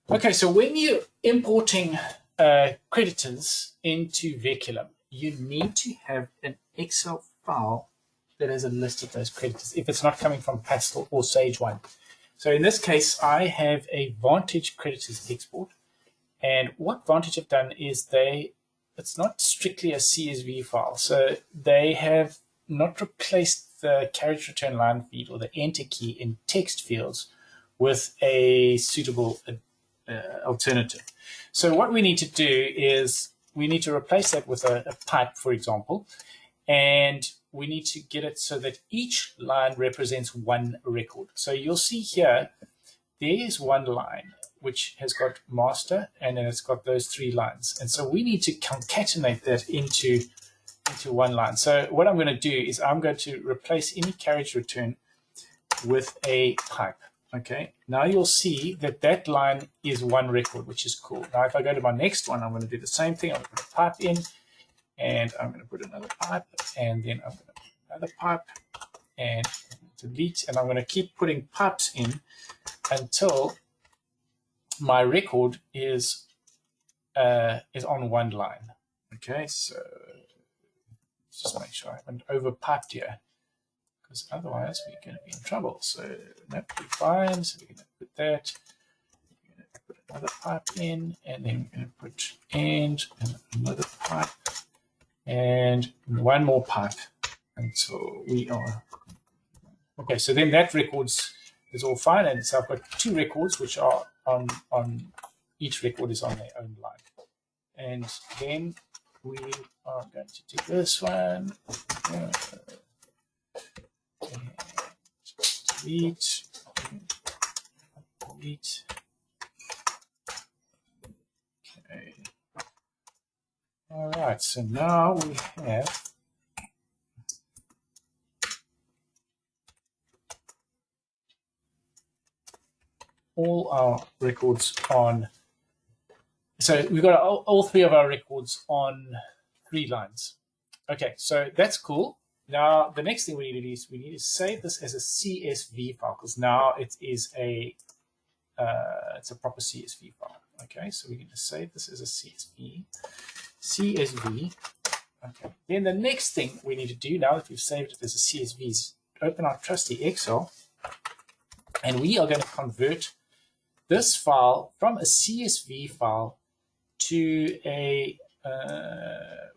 Okay, so when you're importing creditors into Veculum, you need to have an Excel file that has a list of those creditors if it's not coming from Pastel or Sage 1. So in this case, I have a Vantage creditors export. And what Vantage have done is it's not strictly a CSV file. So they have not replaced the carriage return line feed or the enter key in text fields with a suitable alternative. So what we need to do is we need to replace that with a pipe, for example, and we need to get it so that each line represents one record. So you'll see here, there's one line which has got master, and then it's got those three lines. And so we need to concatenate that into one line. So what I'm going to do is I'm going to replace any carriage return with a pipe. Okay, now you'll see that that line is one record, which is cool. Now if I go to my next one, I'm going to do the same thing. I'm going to put a pipe in, and I'm going to put another pipe, and then I'm going to put another pipe, and delete, and I'm going to keep putting pipes in until my record is on one line. Okay, so just make sure I haven't over piped here, because otherwise we're going to be in trouble. So that will be fine. So we're going to put that. We're going to put another pipe in, and then we're going to put and another pipe, and one more pipe until we are okay. So then that records is all fine, and so I've got two records which are on each record is on their own line. And then we are going to do this one. Delete. Okay. All right, so now we have all our records on. So we've got all three of our records on three lines. Okay, so that's cool. Now the next thing we need to do is we need to save this as a CSV file, because now it is it's a proper CSV file. Okay, so we're going to save this as a CSV. Okay. Then the next thing we need to do now that we've saved it as a CSV is open our trusty Excel, and we are going to convert this file from a CSV file to a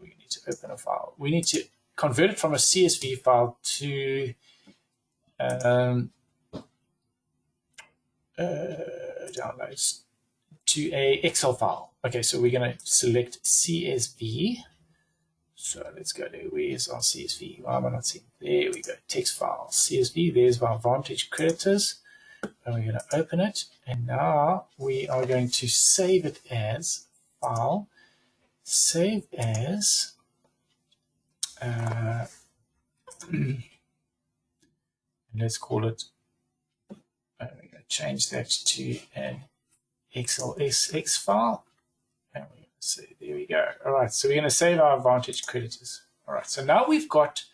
we need to open a file. We need to convert it from a CSV file to downloads to a Excel file. Okay, so we're going to select CSV. So let's go to where's our CSV? Why am I not seeing? There we go. Text file, CSV. There's our Vantage Creditors. And we're going to open it. And now we are going to save it as file. Save as and let's call it, we're going to change that to an XLSX file. And we're going to say, there we go. All right, so we're going to save our Vantage Creditors. All right, so now we've got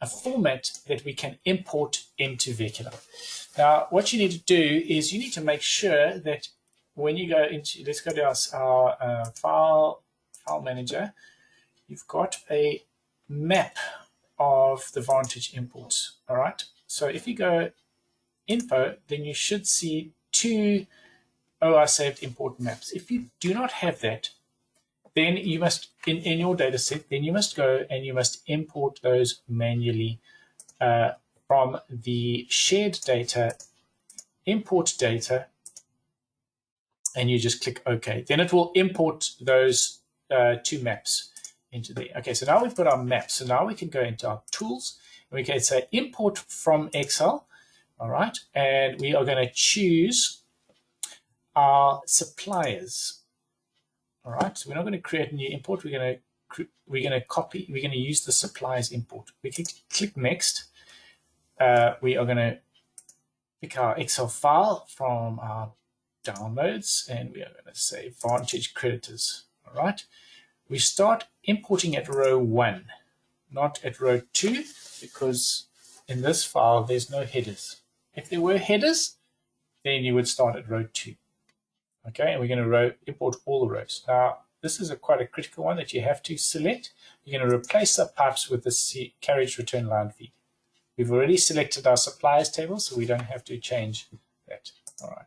a format that we can import into Veculum. Now, what you need to do is you need to make sure that when you go into, let's go to our file manager, you've got a map of the Vantage imports. All right, so if you go info, then you should see two OR saved import maps. If you do not have that, then you must, in your data set, then you must go and you must import those manually from the shared data, import data, and you just click OK. Then it will import those two maps into there. Okay, so now we've got our maps. So now we can go into our tools, and we can say import from Excel. All right, and we are going to choose our suppliers. All right, so we're not going to create a new import. We're going to use the suppliers import. We click next. We are going to pick our Excel file from our downloads, and we are going to say Vantage Creditors. All right, we start importing at row 1, not at row 2, because in this file there's no headers. If there were headers, then you would start at row 2. Okay, and we're going to import all the rows. Now, this is quite a critical one that you have to select. You're going to replace the pipes with the carriage return line feed. We've already selected our suppliers table, so we don't have to change that. All right.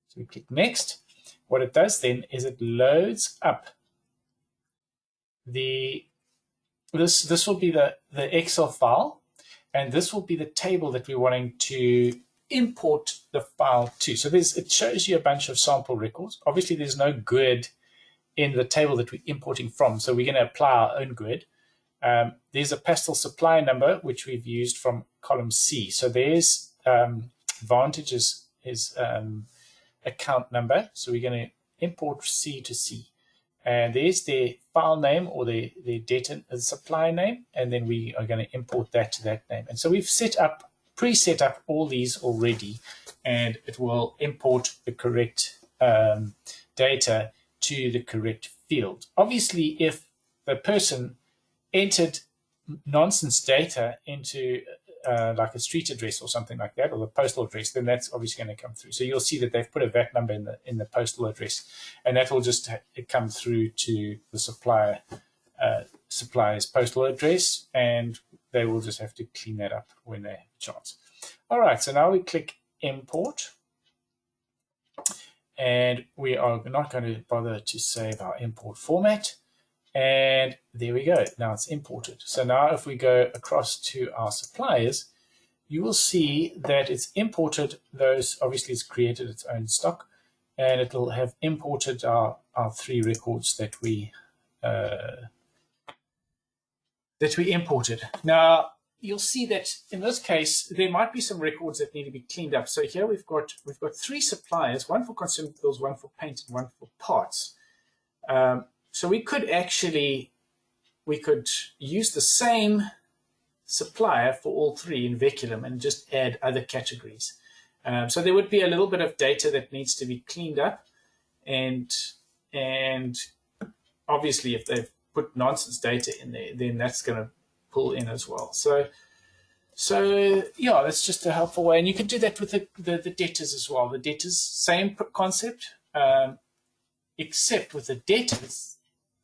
So we click next. What it does then is it loads up this will be the Excel file, and this will be the table that we're wanting to import the file to. So it shows you a bunch of sample records. Obviously, there's no GUID in the table that we're importing from, so we're going to apply our own GUID. There's a pastel supply number, which we've used from column C. So there's Vantage is account number. So we're going to import C to C. And there's the file name or the data supply name, and then we are going to import that to that name. And so we've preset up all these already, and it will import the correct data to the correct field. Obviously, if the person entered nonsense data into like a street address or something like that, or the postal address, then that's obviously going to come through. So you'll see that they've put a VAT number in the postal address, and that will just come through to the supplier's postal address, and they will just have to clean that up when they have a chance. All right, so now we click import, and we are not going to bother to save our import format. And there we go. Now it's imported. So now if we go across to our suppliers, you will see that it's imported those. Obviously, it's created its own stock, and it will have imported our 3 records that we imported. Now you'll see that in this case there might be some records that need to be cleaned up. So here we've got 3 suppliers: one for consumables, one for paint, and one for parts. So we could use the same supplier for all 3 in Veculum and just add other categories. So there would be a little bit of data that needs to be cleaned up, and obviously if they've put nonsense data in there, then that's going to pull in as well. So yeah, that's just a helpful way, and you can do that with the debtors as well. The debtors, same concept, except with the debtors,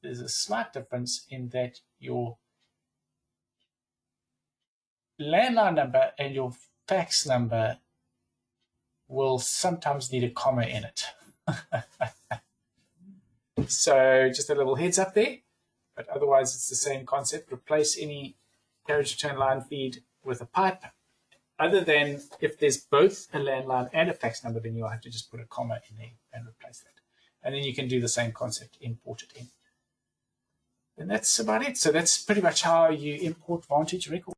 there's a slight difference in that your landline number and your fax number will sometimes need a comma in it. So just a little heads up there, but otherwise it's the same concept. Replace any carriage return line feed with a pipe. Other than if there's both a landline and a fax number, then you'll have to just put a comma in there and replace that. And then you can do the same concept, import it in. And that's about it. So that's pretty much how you import Vantage records.